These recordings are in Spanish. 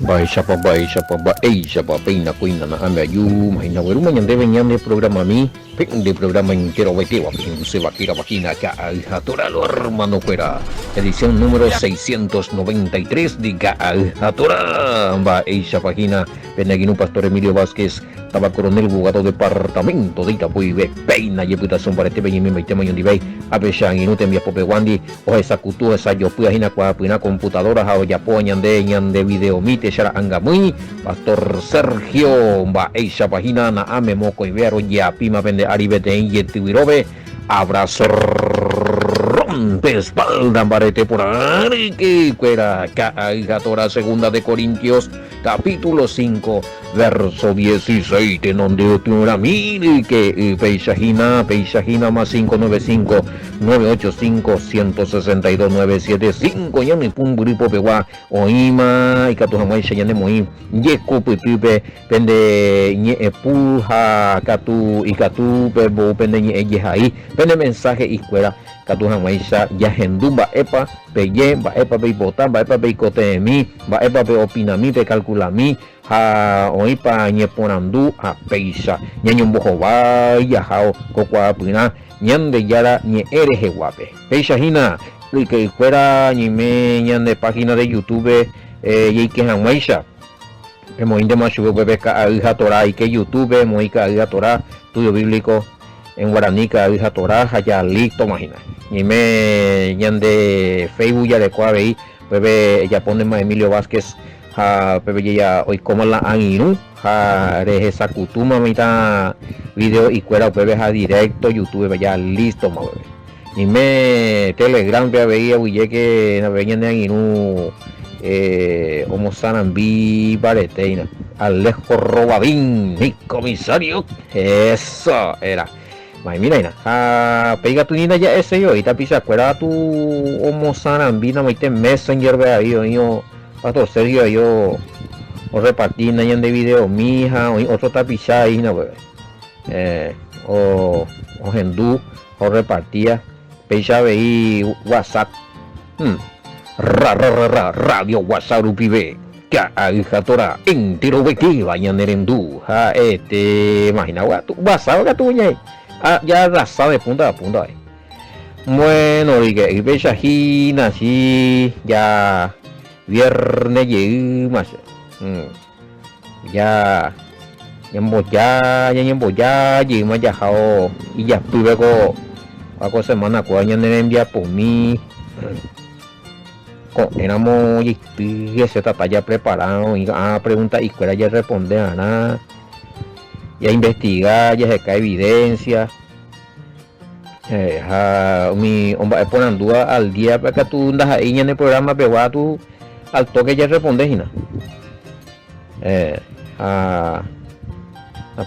Siapa pina kuina na ame ayu mahina weru manyande venyande programa mi ping de programa entero vete waping se vakira vakina ka alhatora lor mano fuera edición número 693 de ka alhatora ba esa página penagino Pastor Emilio Vázquez taba coronel abogado departamento de Itapuy peina yeputación para este beñimi maitema yondibay apeshan inute mi apope wandi o esa kutu esa yopuya hina kwa pina computadora ha yapo nyande video mite shara angamui Pastor Sergio mba esa página na ame moko ibero ya pima pende aribete yetiwirobe abrazo rompe espalda barete por ahí que fuera Gatora segunda de Corintios capítulo 5 verso 16 en donde una mil que peisajina más 595 985 162 975 ya mi pun gripo pewa oima y katu hamai shayane moi yeko pipe pende nye epulha katu ikatu pebo pende nye ejehai pende mensaje iscuela katu hamaisha ya hendumba epa peye ba epa be botan ba epa be kote mi ba epa be opina mi be calcula mi ha oipa nye ponandu a peisa nyanyo mboho ba ya hao kokwa pina nyande yara nye ereje guape peisa hina que fuera ni me nyande página de YouTube y que hamaisha hemos indema sube bebe ka alha Torah y que YouTube moika alha Torah estudio bíblico en guaraní ka alha Torah ya listo imagina ni me ñande Facebook ya de cuave bebe ya pone más Emilio Vázquez ha bebe ya hoy como la aninu ha reje sakutuma mita video y cuera bebe ha directo YouTube ya listo más bebe ni me Telegram ya veía huye que na veía de aninu homo sanambi bareteina Alejo Robadín mi comisario eso era May mira ina pega tu nina ya ese yo ita pisa cuera tu homo sanambina maite messenger ve ahí yo Pastor Sergio yo o repartí na de video mija o otro tapisa ahí na bebé o hendú o repartía pisa veí WhatsApp radio WhatsApp pibe ka Gatora entero beki vayan nerendú imagina tu WhatsApp ka tu ñai ya raza de punta a punta bueno y bellajina así ya viernes y más ya emboya y más ya jao y ya luego a semana cuaña en envía por mí éramos y ese tata ya preparado y pregunta y cuera ya responde a nada ya investigar, ya se cae evidencia mi hombre ponen duda al día para que tú andas ahí en el programa pero tú al toque ya respondes y nada a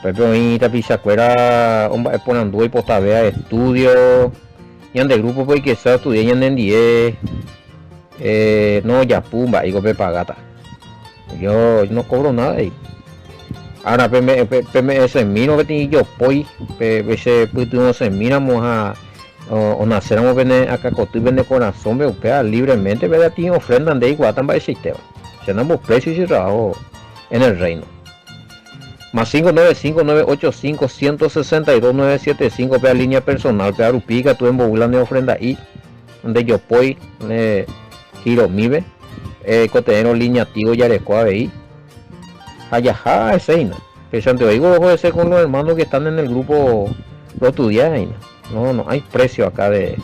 Pepe ahorita pisa cuera hombre ponen duda y postavea estudio y en el grupo pues que se estudia y en 10 no ya pumba y cope pagata yo no cobro nada ahí ahora PMS mino que yo poi ese puto se miramos a o naceramos vene acá cotu vende corazón veo pea libremente verdad tiene ofrendan de igual también el sistema se damos precios y trabajo en el reino más 595-985-162-975 pea línea personal pea rupica tu en bobula de ofrenda ahí donde yo poi giro mibe cotenero línea tío ya de ahí Ayaja ese pensando digo ojo ese con los hermanos que están en el grupo lo estudian no hay precio acá de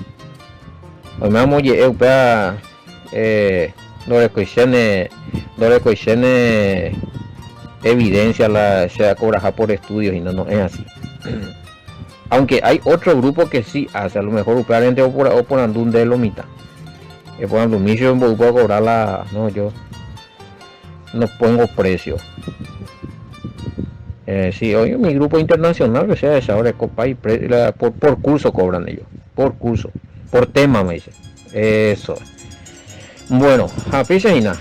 hoy me vamos a no le coisione evidencia la se cobra por estudios y no es así aunque hay otro grupo que sí hace a lo mejor usualmente o por andún de lomita que por andún mismo puedo cobrar la no yo no pongo precio sí, oye, mi grupo internacional que sea esa hora copa y por curso cobran ellos por curso, por tema me dice eso bueno, a piscina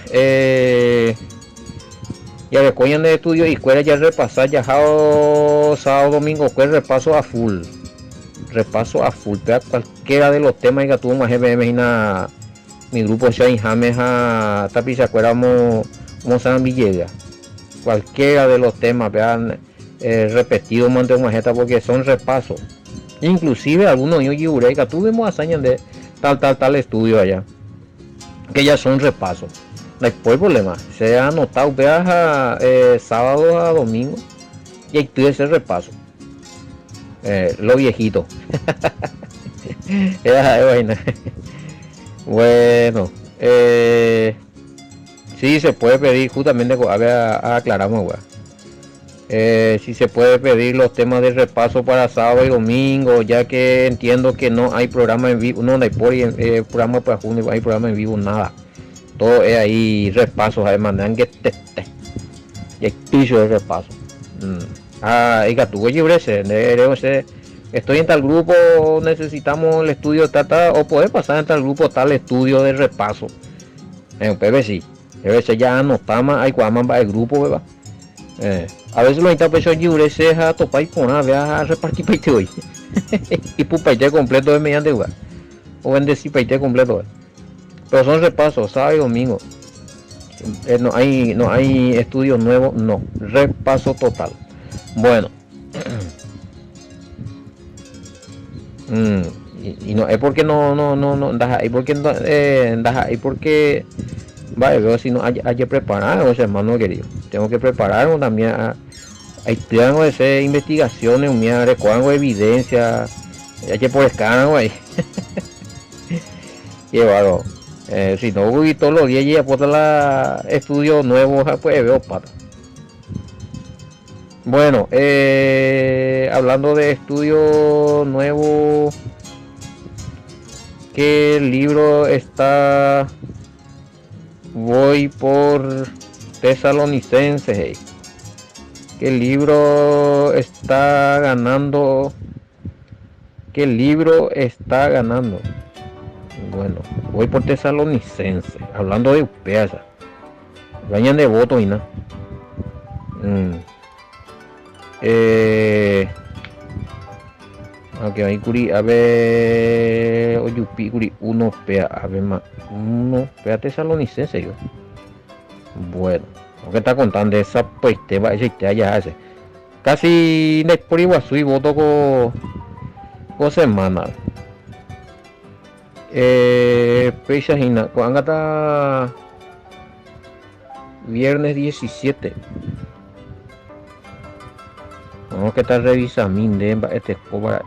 ya de coñan de estudio y cuera ya repasar ya sábado domingo que repaso a full pero cualquiera de los temas que tuvo más GBM mi grupo sea James a tapiza cuéramos como San Villegas, cualquiera de los temas, vean, repetido mante una jeta porque son repasos. Inclusive algunos yo eureka, tuvimos hazañas de tal estudio allá, que ya son repasos. No hay problema, se ha anotado, veas, sábado a domingo, y ahí tuve ese repaso. Lo viejito. Bueno, sí se puede pedir, justamente aclaramos, si se puede pedir los temas de repaso para sábado y domingo, ya que entiendo que no hay programa en vivo, no hay programa para junio, hay programa en vivo, nada. Todo es ahí repasos, además, que y hay piso de repaso. Estoy en tal grupo, necesitamos el estudio o poder pasar en tal grupo tal estudio de repaso. PVC ya anotamos, hay cuaman va el grupo, ¿verdad? A veces los interpretos libre se a topar con a repartir paite hoy. Y pues paite completo de mediante igual. O bendecir paite completo. Pero son repasos, sábado y domingo. No hay estudios nuevos, no. Repaso total. Bueno. Y no es porque no ahí porque vale, veo si no hay que preparar, hermano querido. Tengo que preparar también. Hay tengo que hacer investigaciones, recoger evidencia, hay que por escáner, güey. Llevado. Si no voy todos los días ya por la estudios nuevos, pues veo pata. Bueno, hablando de estudio nuevo, ¿qué libro está? Voy por Tesalonicenses. Hey. ¿Qué libro está ganando? ¿Qué libro está ganando? Bueno, voy por Tesalonicenses. Hablando de UPEASA. Vayan de voto y nada. Okay, ahí curi, a ver, oyupi curi, uno pea, a ver más, uno pea Tesalonicense yo. Bueno, lo que está contando esa pues te va a decir te allá hace. Casi ne por Iguazú y voto con semana. Pecha hina, cuando está viernes 17. Vamos que estar revisando este cobra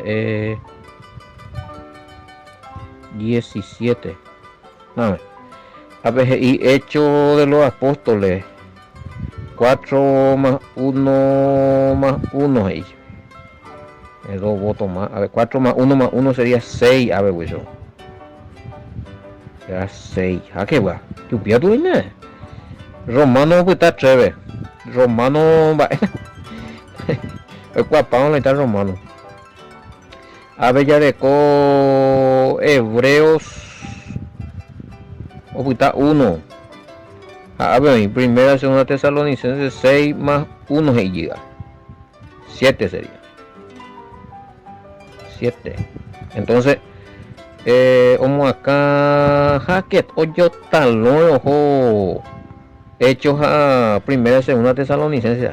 17. No, a ver, y Hecho de los Apóstoles 4 más 1 ahí. 2 votos más. A ver, 4 más 1 sería 6. A ver, güey, eso. Ya 6. ¿A qué va? ¿Qué pía tú vienes? Romano pues está chévere. Romano va. El cuapán le está romano. A ver, ya de Hebreos. O pues está 1. A ver, primera, segunda Tesalonicenses 6 más 1 se llega. 7 sería. 7. Entonces, como acá, Hackett, o yo talón, ojo, hechos a primera, segunda Tesalonicenses.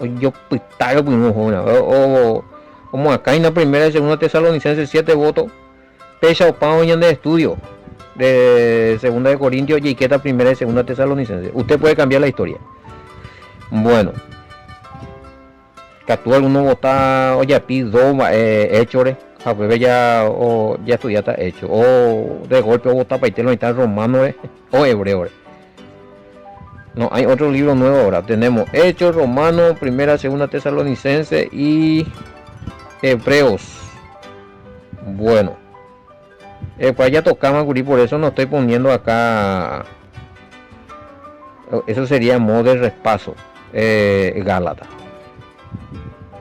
O yo pitayo, pues, o como acá en la primera y segunda Tesalonicenses 7 votos, pecha o pan de estudio de segunda de Corintios y que esta primera y segunda Tesalonicenses. Usted puede cambiar la historia. Bueno, que tú alguno vota, oye, pido hechos, ya estudiata hecho, o de golpe vota para irte está romano o hebreo. No, hay otro libro nuevo ahora. Tenemos Hechos, Romanos, Primera, Segunda Tesalonicense y Hebreos. Bueno, pues allá tocamos, por eso no estoy poniendo acá. Eso sería modo de repaso. Gálatas.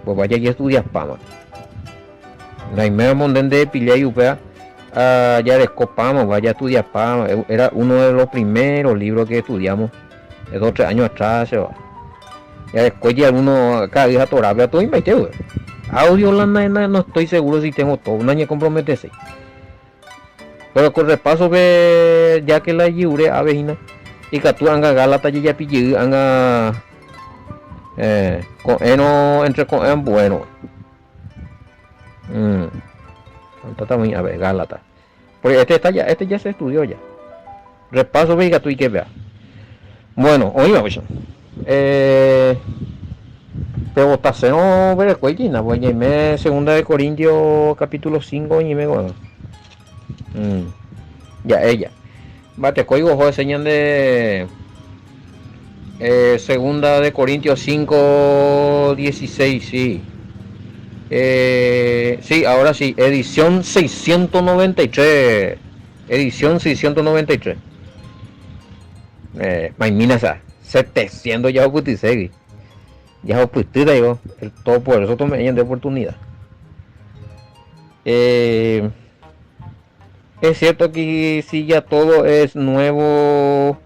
Pues vaya y estudias Pama. La primera monden de Pilla y Upea. Ya descopamos, vaya a estudiar Pama. Era uno de los primeros libros que estudiamos. De 2 o 3 años atrás se va. Ya después ya alguno cada día atorable a todo invité, güey. Audio no estoy seguro si tengo todo. Un año comprometerse. Pero con repaso que ya que la lliure a vecina y que tú anga Gálata ya pillé anga con eno entre con en bueno también a ver Gálata porque este ya se estudió ya repaso ve que tú y que vea bueno oiga pues pero taseo ver cuellina pues me segunda de Corintios capítulo 5 y me bueno ya ella bate código joder señal de segunda de Corintios 5:16 sí sí ahora sí edición 693 maimina esa 700 ya oputisegui ya oputida yo el todo por eso tomé de oportunidad es cierto que si ya todo es nuevo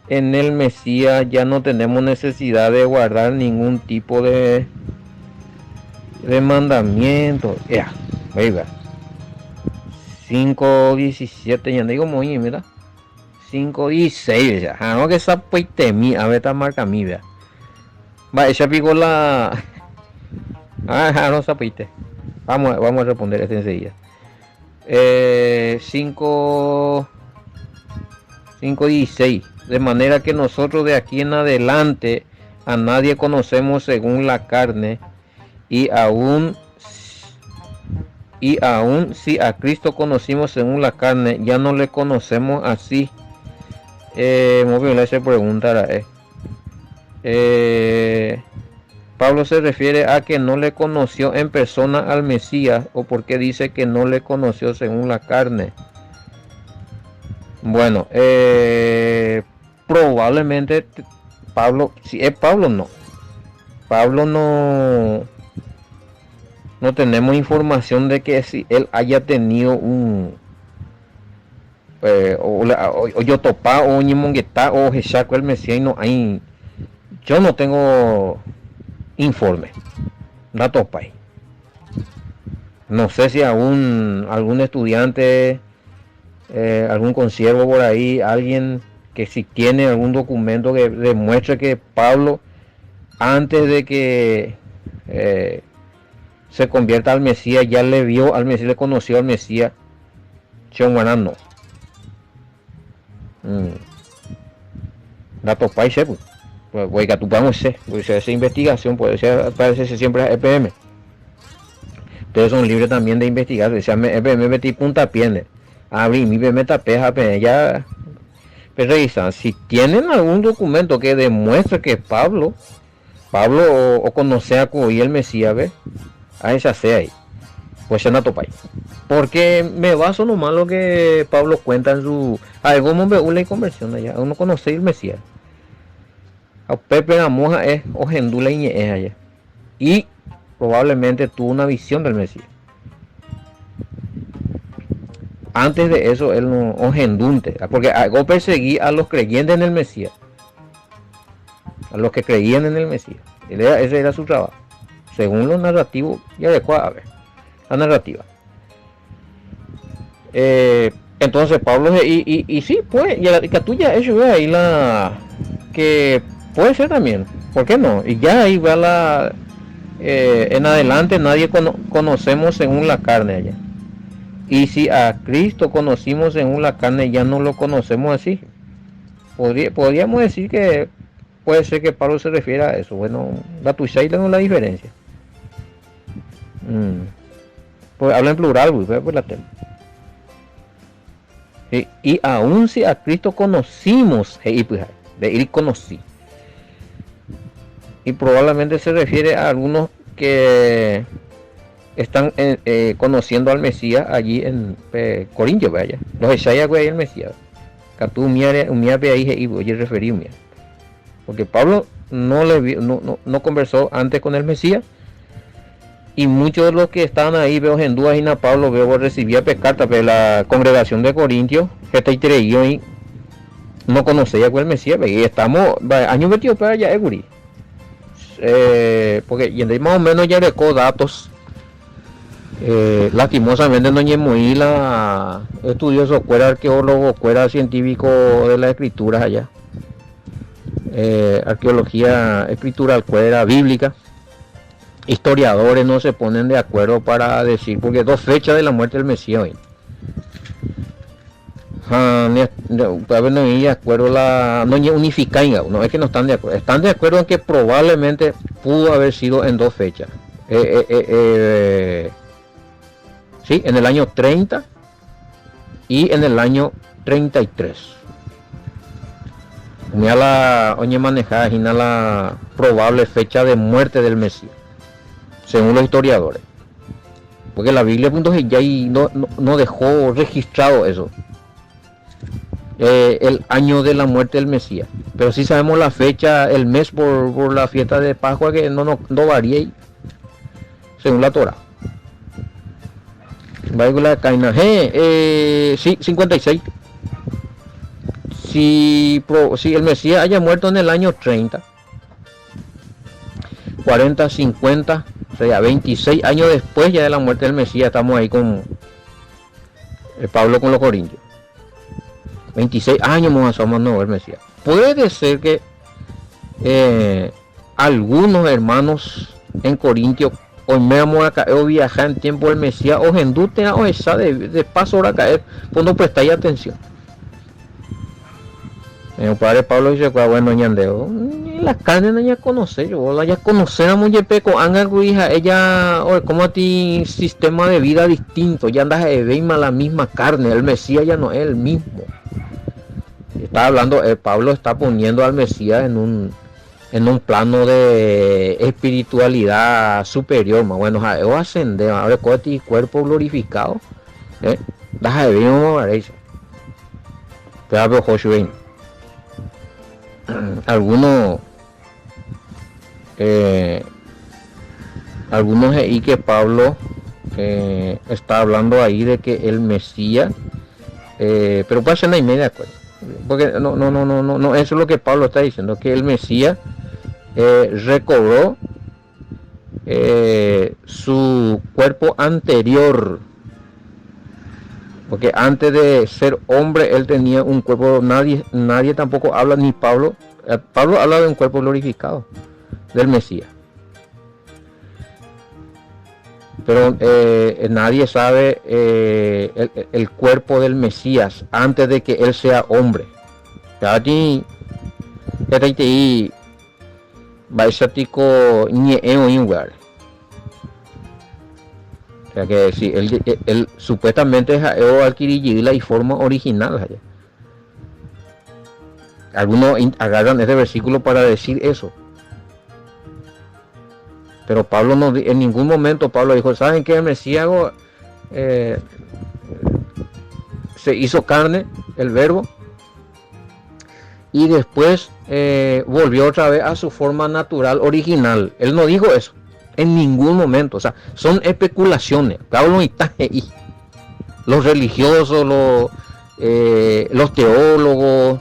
en el Mesías ya no tenemos necesidad de guardar ningún tipo de mandamiento ya oiga 5:17 ya digo muy mira 5:16 ya no que sapuite mi a ver esta marca mi vea va ella picó la no sapuite vamos a responder este enseguida 5:16 de manera que nosotros de aquí en adelante a nadie conocemos según la carne y aún si a Cristo conocimos según la carne ya no le conocemos así muy bien se preguntará Pablo se refiere a que no le conoció en persona al Mesías o porque dice que no le conoció según la carne. Bueno, probablemente Pablo, si es Pablo no tenemos información de que si él haya tenido un o yo topa o ñimongueta o jechaco el Mesías no hay, yo no tengo informe datos pay no sé si algún estudiante algún consiervo por ahí alguien que si tiene algún documento que demuestre que Pablo antes de que se convierta al Mesías ya le vio al Mesías, le conoció al Mesías. Chonguanan no datos países pues voy a tu vamos pues esa investigación puede ser parece siempre a EPM ustedes son libres también de investigar se llama EPM metí punta piende abrí mi meta peja ya pero revisan si tienen algún documento que demuestre que Pablo o conoce a Coy el Mesías ve a esa sea ahí pues se nato país porque me baso nomás lo que Pablo cuenta en su algo me una conversión allá uno conoce el Mesías a Pepe la moja es ogendula y es allá y probablemente tuvo una visión del Mesías antes de eso él no ogendunte porque algo perseguí a los creyentes en el Mesías a los que creían en el Mesías ese era su trabajo según los narrativos ya de cuál a ver la narrativa entonces Pablo y sí pues y la tuya eso ve ahí la que puede ser también ¿por qué no? Y ya ahí va la en adelante nadie conocemos según la carne allá y si a Cristo conocimos según la carne ya no lo conocemos así podríamos decir que puede ser que Pablo se refiere a eso bueno la tuya y tengo la diferencia pues habla en plural pues la tema y aún si a Cristo conocimos de ir conocí y probablemente se refiere a algunos que están conociendo al Mesías allí en Corintios vaya los Isaías el Mesías que tú me ahí y voy a referirme porque Pablo no conversó antes con el Mesías y muchos de los que estaban ahí veo en dudas y na Pablo veo recibía carta de la congregación de Corintios que está creído y no conocía con el Mesías y estamos años metidos para allá Eguri porque y más o menos ya recó datos lastimosamente no muy la estudioso fuera arqueólogo fuera científico de las escrituras allá arqueología escritural, cuera bíblica. Historiadores no se ponen de acuerdo para decir, porque dos fechas de la muerte del Mesías hoy. No de acuerdo, no unifican, no es que no están de acuerdo, están de acuerdo en que probablemente pudo haber sido en dos fechas. Sí, en el año 30 y en el año 33. Mira la oñe manejada y la probable fecha de muerte del Mesías, según los historiadores, porque la Biblia ya no dejó registrado eso, el año de la muerte del Mesías, pero sí sabemos la fecha, el mes por la fiesta de Pascua, que no varía según la Torah. Sí, 56. Si el Mesías haya muerto en el año 30, 40, 50, o sea, 26 años después ya de la muerte del Mesías, estamos ahí con Pablo con los Corintios. 26 años más o menos el Mesías. Puede ser que algunos hermanos en Corintios hoy me vamos a caer o viajar en tiempo del Mesías o gendute o esa de paso ahora caer, pues no prestáis atención. Mi padre Pablo dice, bueno, ñandeo, las carnes no ya conocer, yo la ya conocer a mujer peco, anga hija, ella, o como a ti sistema de vida distinto, ya andas de veima la misma carne, el Mesías ya no es el mismo. Está hablando, Pablo está poniendo al Mesías en un plano de espiritualidad superior, más bueno, o ascender, ahora con ti cuerpo glorificado, deja de ver, no parece. Pero Josué, algunos y que Pablo está hablando ahí de que el Mesías, pero puede ser una y media de acuerdo, porque no, eso es lo que Pablo está diciendo, que el Mesías recobró su cuerpo anterior, porque antes de ser hombre él tenía un cuerpo, nadie tampoco habla, ni Pablo habla de un cuerpo glorificado del Mesías, pero nadie sabe el cuerpo del Mesías antes de que él sea hombre. O sea que si él supuestamente adquirió la forma original. Algunos agarran este versículo para decir eso, pero Pablo no, en ningún momento Pablo dijo, ¿saben qué? El Mesías se hizo carne, el verbo, y después volvió otra vez a su forma natural original. Él no dijo eso en ningún momento. O sea, son especulaciones. Pablo está ahí. Los religiosos, los teólogos,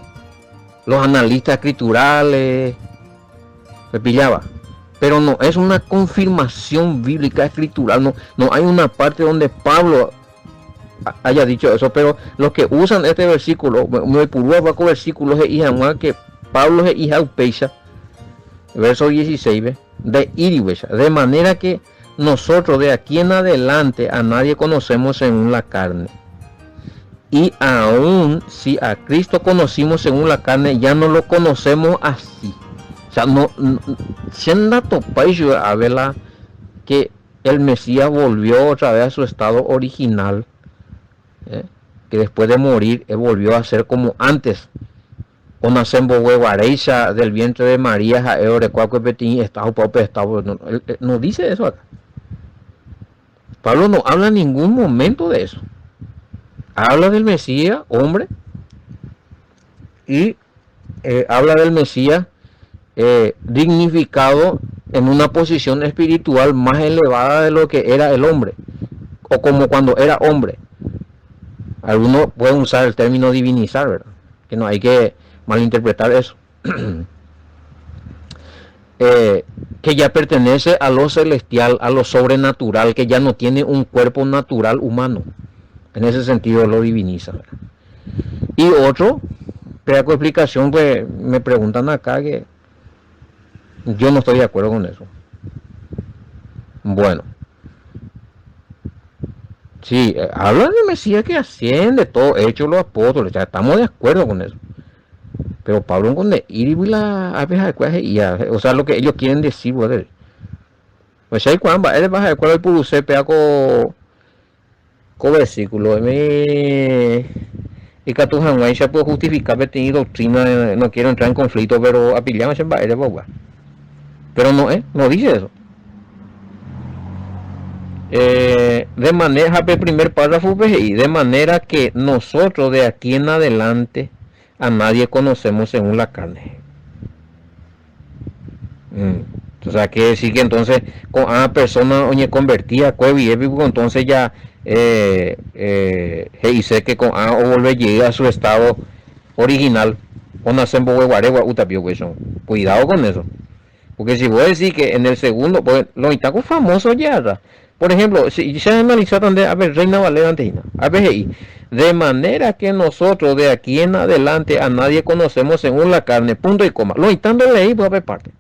los analistas escriturales, se pillaba. Pero no es una confirmación bíblica escritural. No hay una parte donde Pablo haya dicho eso, pero los que usan este versículo, versículos que Pablo es hija de verso 16, de manera que nosotros de aquí en adelante a nadie conocemos según la carne, y aún si a Cristo conocimos según la carne, ya no lo conocemos así. O sea, siendo a verla que el Mesías volvió otra vez a su estado original, que después de morir volvió a ser como antes. O nacen huevareisa del vientre de María, no dice eso acá. Pablo no habla en ningún momento de eso. Habla del Mesías, hombre, y habla del Mesías dignificado en una posición espiritual más elevada de lo que era el hombre, o como cuando era hombre. Algunos pueden usar el término divinizar, ¿verdad? Que no hay que malinterpretar eso. Que ya pertenece a lo celestial, a lo sobrenatural, que ya no tiene un cuerpo natural humano. En ese sentido lo diviniza, ¿verdad? Y otro Pero con explicación, pues me preguntan acá que yo no estoy de acuerdo con eso. Bueno, sí, hablan de Mesías que asciende, todo, hechos los apóstoles, ya estamos de acuerdo con eso. Pero Pablo con de ir y la abeja y o sea, lo que ellos quieren decir, brother. Pues hay cuando él baja de acuerdo al pulse, pega con versículo, y que tu jamás se puede justificar que tiene doctrina, no quiero entrar en conflicto, pero apilamos se va a ir. Pero no, no dice eso. De manera, el primer párrafo, y de manera que nosotros de aquí en adelante a nadie conocemos según la carne. O sea, quiere decir que entonces con a persona oye convertida, entonces ya dice que con a o volver llega a su estado original, o nacen bogueguaregua utapio, cuidado con eso. Porque si vos decís que en el segundo, pues los itacos famosos ya, por ejemplo, si se analiza también, a ver, Reina Valera Antejina, a ver, de manera que nosotros de aquí en adelante a nadie conocemos según la carne, punto y coma. Los itacos leí, pues a ver parte.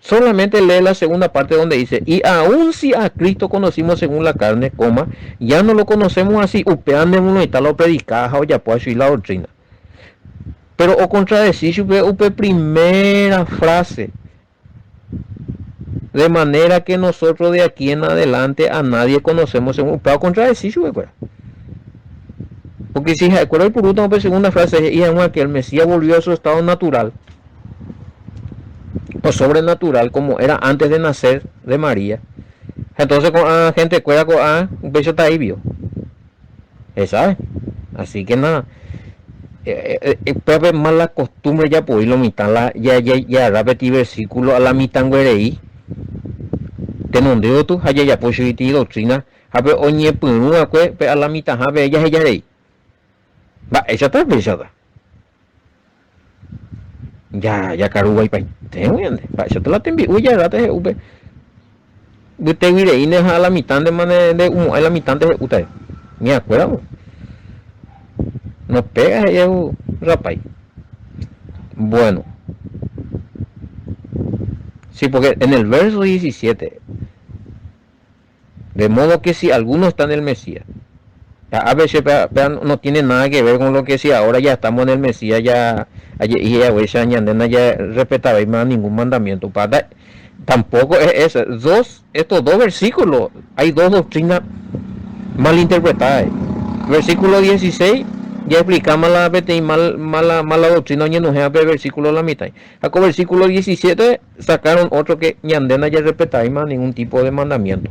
Solamente lee la segunda parte donde dice, y aun si a Cristo conocimos según la carne, coma, ya no lo conocemos así, upeando en uno y tal lo predicaja o ya puede subir la doctrina. Pero o contradecir upe primera frase, de manera que nosotros de aquí en adelante a nadie conocemos según upe o contradecir porque si se acuerda el puruto segunda frase, y aun que el Mesías volvió a su estado natural o sobrenatural como era antes de nacer de María, entonces con la gente cuida con un pecho está ahí vio, ¿sabes? Así que nada, puede más la costumbre ya por lo mitad ya repetir versículo a la mitad güereí te no dejo tú ya pues y doctrina a ver oñe punua a la mitad a ver ya rey va esa está pensada ya caruga y pain tengo eso te la te envío ya rate te iré a la mitad de manera de a la mitad de usted me acuerdo nos pega yo rapay. Bueno, sí, porque en el verso 17, de modo que si alguno está en el Mesías, a veces no tiene nada que ver con lo que si ahora ya estamos en el Mesías, ya respetaba más ningún mandamiento. Tampoco es eso. Estos dos versículos, hay dos doctrinas mal interpretadas. Versículo 16 ya explicamos mala doctrina y enojea el versículo la mitad. Acá versículo 17 sacaron otro que ñandena ya respetaba más ningún tipo de mandamiento.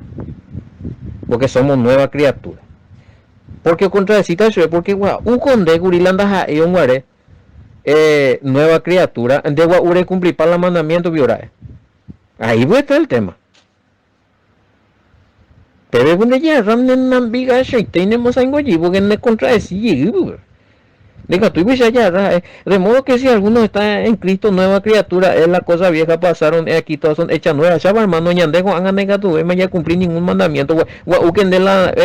Porque somos nueva criatura. Porque contradecita eso, porque un conde gurilanda ja un guare nueva criatura, de guare cumplir para el mandamiento viorae. Ahí va a estar el tema. Pero cuando ya ramnen nambiga eso y tenemos algo allí porque no contradecir. Diga, tú ves allá, de modo que si alguno está en Cristo, nueva criatura, es la cosa vieja pasaron, aquí todas son hechas nuevas. Chava hermano, ñandejo, hagan negativo, no ya cumplir ningún mandamiento. Uken de la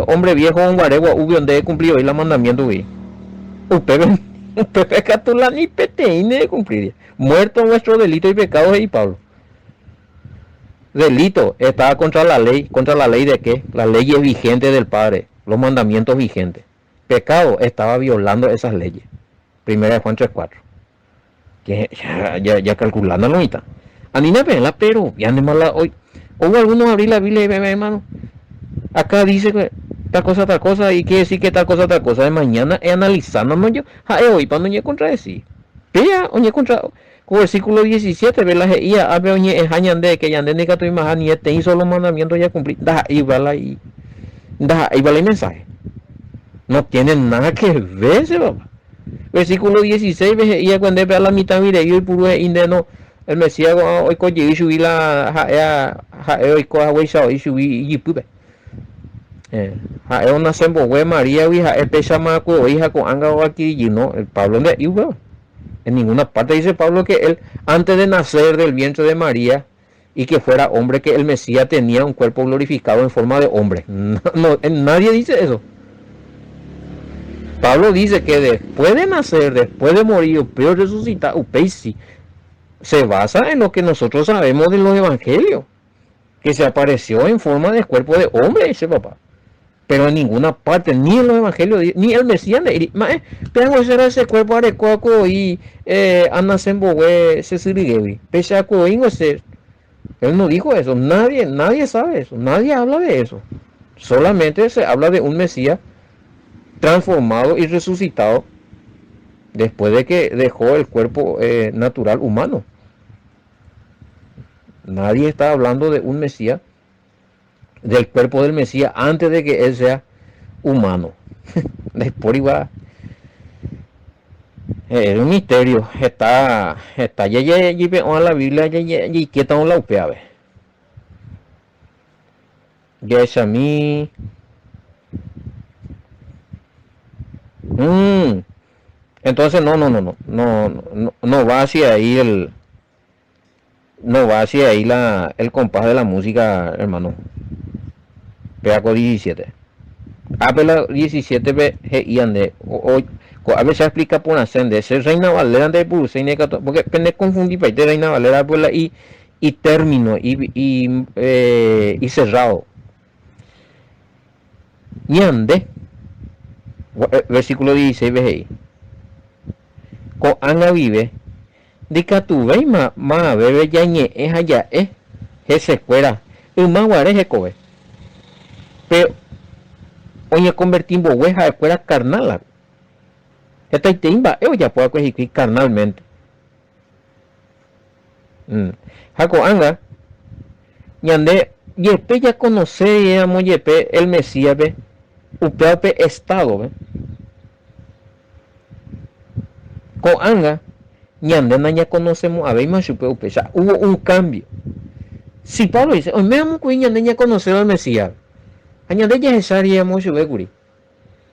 hombre viejo, un guaregua, donde cumplió hoy la mandamiento, güey. Upepe catula ni peteine de cumplir. Muerto nuestro delito y pecado, y Pablo. Delito estaba contra la ley de qué? La ley es vigente del Padre, los mandamientos vigentes. Pecado estaba violando esas leyes. Primera de Juan 3:4. Que ya calculando la mitad. Anina la pero ya no mala hoy. Hubo algunos abrir la Biblia y ve, hermano. Acá dice que tal cosa y quiere decir que tal cosa. De mañana es analizando no yo. Hoy para no contradecir. Pea oñe contra versículo 17 ve la ia a ver oñe es añande que yande ni que tu imagen ni te hizo los mandamientos ya cumplir. Da y va el mensaje. No tienen nada que ver, papá. Versículo 16, y cuando ve a la mitad, mire, yo y puro indeno, el Mesías hoy coye y subí la hoy coja hoy sao y subí y pupe. Una sembo we María hija el pesa más con hija con anga o aquí y no, el Pablo de y en ninguna parte dice Pablo que él antes de nacer del vientre de María y que fuera hombre que el Mesías tenía un cuerpo glorificado en forma de hombre. No, nadie dice eso. Pablo dice que después de nacer, después de morir, pero resucitar, Upeisi, se basa en lo que nosotros sabemos de los evangelios, que se apareció en forma de cuerpo de hombre, ese papá. Pero en ninguna parte, ni en los evangelios, ni el Mesías, pero ese cuerpo arecuaco y anasembowe se sirigevi, pese a que él no dijo eso, nadie sabe eso, nadie habla de eso. Solamente se habla de un Mesías transformado y resucitado después de que dejó el cuerpo natural humano. Nadie está hablando de un Mesías, del cuerpo del Mesías antes de que él sea humano. Después iba, es un misterio. Está ya la Biblia y que está un laupea, ya es a mí. Entonces no va hacia ahí no va hacia ahí el compás de la música, hermano. Peaco 17. Apela 17 ve y ande a veces explica por ascender ser Reina Valera de Pulseine porque pende confundir de Reina Valera y término y cerrado. Y ande versículo 16 ve ahí. Con anga vive de que tu ve ma bebe ya ñe es allá se fuera y más guareje cobe pero oye convertimos hueja de fuera carnal esta timba ya puede coger carnalmente jaco anga ñande yepe ya conoce amo yepe el Mesías ve upeape estado ve con anga ñande ya conocemos a ver más chupe upe ya hubo un cambio. Si Pablo dice hoy me amo que ñande ya conocer al Mesías añade ya esa haría mucho beguri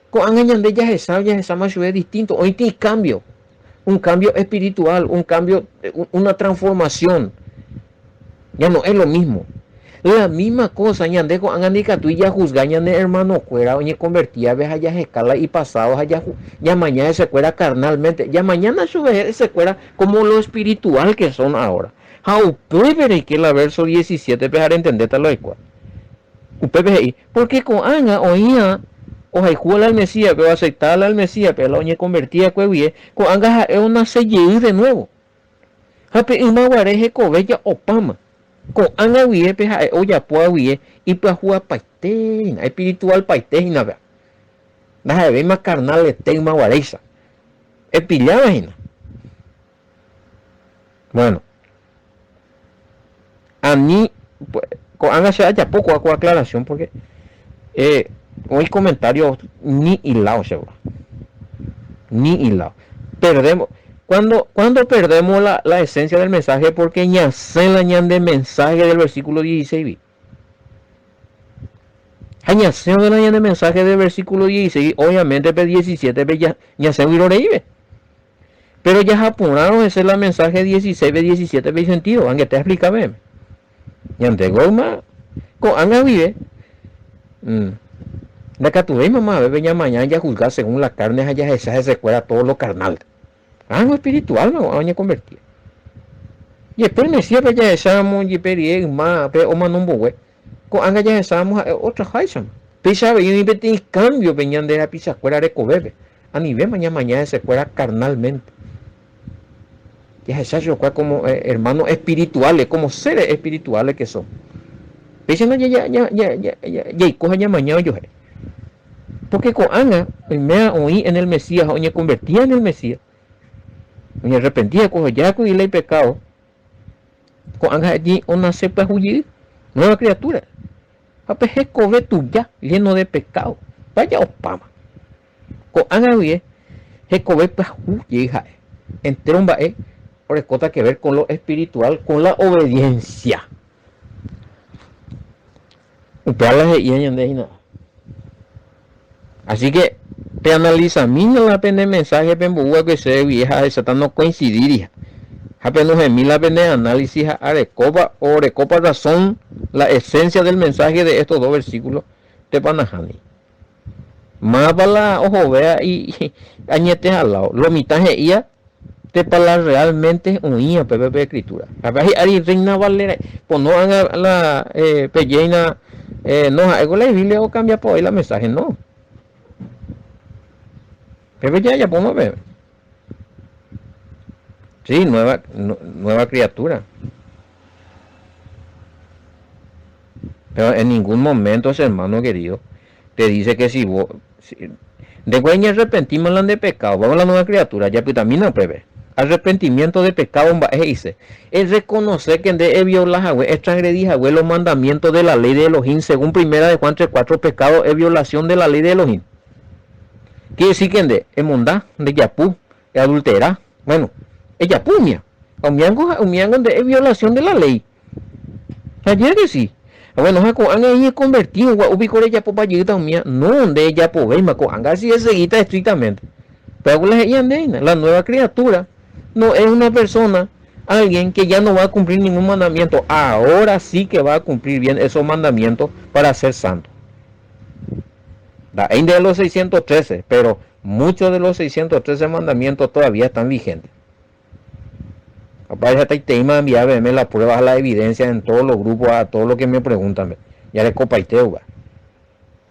con añade ya esa más distinto hoy tiene cambio, un cambio espiritual, un cambio, una transformación, ya no es lo mismo, la misma cosa añade con añade tú ya juzgaña de hermano cuera oye convertía ves allá escala y pasados allá ya mañana se cuera carnalmente ya mañana se cuera como lo espiritual que son ahora. How puede que la verso 17 dejar entender tal lo cual porque con anga oía o hay al Mesías pero aceptar al Mesías pero la oña convertía con anga es una selleí de nuevo hape una guareje cobella opama con anga vie peja o ya puede vie y pues jugar paitén espiritual paitén nada deja de ver más carnal tema guareza es pillada bueno a mí pues, hágase haya poco aclaración porque hoy comentarios ni hilado se va ni hilado perdemos cuando perdemos la esencia del mensaje porque ya se la añade mensaje del versículo 16 añade la añade mensaje del versículo 16 obviamente p 17 ya se viró pero ya japonaron ese la mensaje 16 b 17 b sentido aunque te explícame y ante goma con anga vive la que tu mamá bebe ya mañana ya juzgar según la carne allá esa se cuela todo lo carnal algo espiritual no vamos a convertir y después me decía ya esamos y pedí más pero o no bogue con anga ya esamos otra jaisa pisa ve y tiene cambio venían de la pizza fuera de cobebe a nivel mañana se fuera carnalmente ya esa yo como hermanos espirituales como seres espirituales que son dicen ya coja ya mañana yo porque con anga me oí en el Mesías o me convertía en el Mesías me arrepentía coja ya con el pecado con anga allí una cepa huir nueva criatura apeje coge tu ya lleno de pecado vaya opama con anga huye he coge pa hija entero un bae por escota que ver con lo espiritual con la obediencia así que te analiza mí la pena mensaje pembúa que se vieja de Satán no coincidiría apenas en mí la pena análisis a recopa razón la esencia del mensaje de estos dos versículos de Panajani más para la ojo vea y añete al lado lo mitad ia te para realmente unía PPP escritura a ver ahí reina valera pues no haga la pelleina no hago la Biblia o cambia por ahí la mensaje no Pepe ya podemos ver sí nueva criatura pero en ningún momento ese hermano querido te dice que si vos de güey arrepentimos de pecado vamos a la nueva criatura ya pues también no Pepe arrepentimiento de pecado dice es reconocer que de violar es transgredir los mandamientos de la ley de Elohim según primera de Juan 3:4 pecado es violación de la ley de Elohim quiere decir que de mondá de yapú es adulterar bueno es yapú mía umiango de violación de la ley ayer que sí bueno han ahí convertido ubico de yapo para llegar mía no de yapo ve maco anga si es seguida estrictamente pero la nueva criatura no es una persona, alguien que ya no va a cumplir ningún mandamiento. Ahora sí que va a cumplir bien esos mandamientos para ser santo. Hay de los 613, pero muchos de los 613 mandamientos todavía están vigentes. Aparte de te iba a enviarme las pruebas, la evidencia en todos los grupos, a todos los que me preguntan. Ya le copaiteo.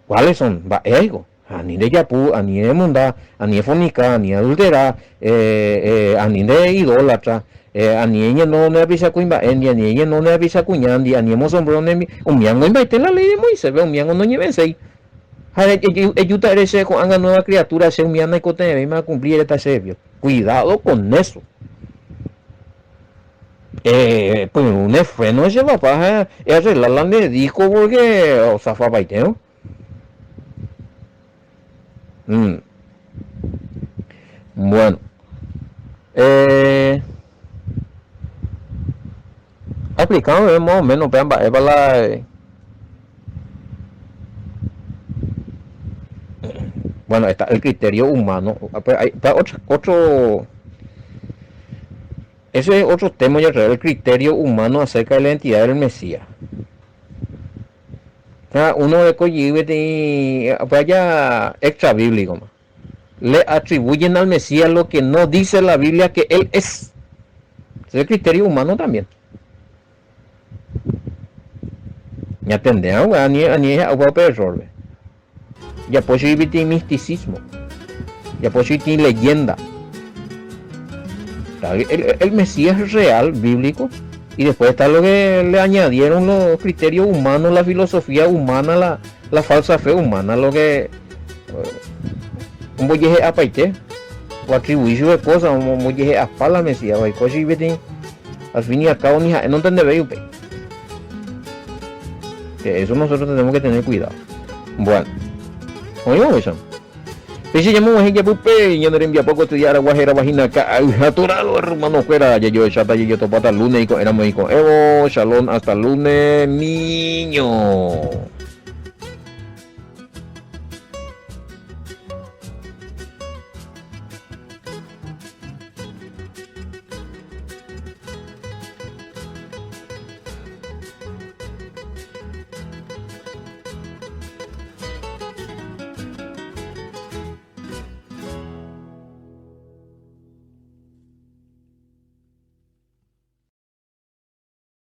¿Cuáles son? Va, ego. Ani de yapú, ani de mundá, ani de fonica, ani de adulterar, ani de idólatra, ani ella no ne avisa cuimba, ani ella no ne avisa cuñandi, ani hemos sombrero ne un miango invite la ley de Moisés, ve un miango no lleve seis. Ayuda a ese con una nueva criatura, ese un miango y cote me va a cumplir esta serio. Cuidado con eso. Pues un freno ese papá, arreglar la le dijo porque, o sea, fue baiteo. Bueno, aplicado más o menos para la bueno está el criterio humano está otro ese es otro tema ya el criterio humano acerca de la identidad del Mesías. Uno de coyibe vaya extra bíblico le atribuyen al Mesías lo que no dice la Biblia que él es. Es el criterio humano también. Ya tendrán ni error. Ya posible misticismo. Ya posible leyenda. El Mesías es real, bíblico. Y después está lo que le añadieron los criterios humanos, la filosofía humana, la falsa fe humana, lo que un boyeje apaite o atribuicio de cosas, un boyeje a la Mesías, o cosas y al fin y al cabo ni no entendéis que eso nosotros tenemos que tener cuidado. Bueno, oímos eso. Pese llamamos a ella pupe, ya no le envía poco estudiar a guajera vagina acá, aturado hermano fuera, ya yo chata y yo topata lunes y con era muy con Evo, shalom hasta lunes, niño.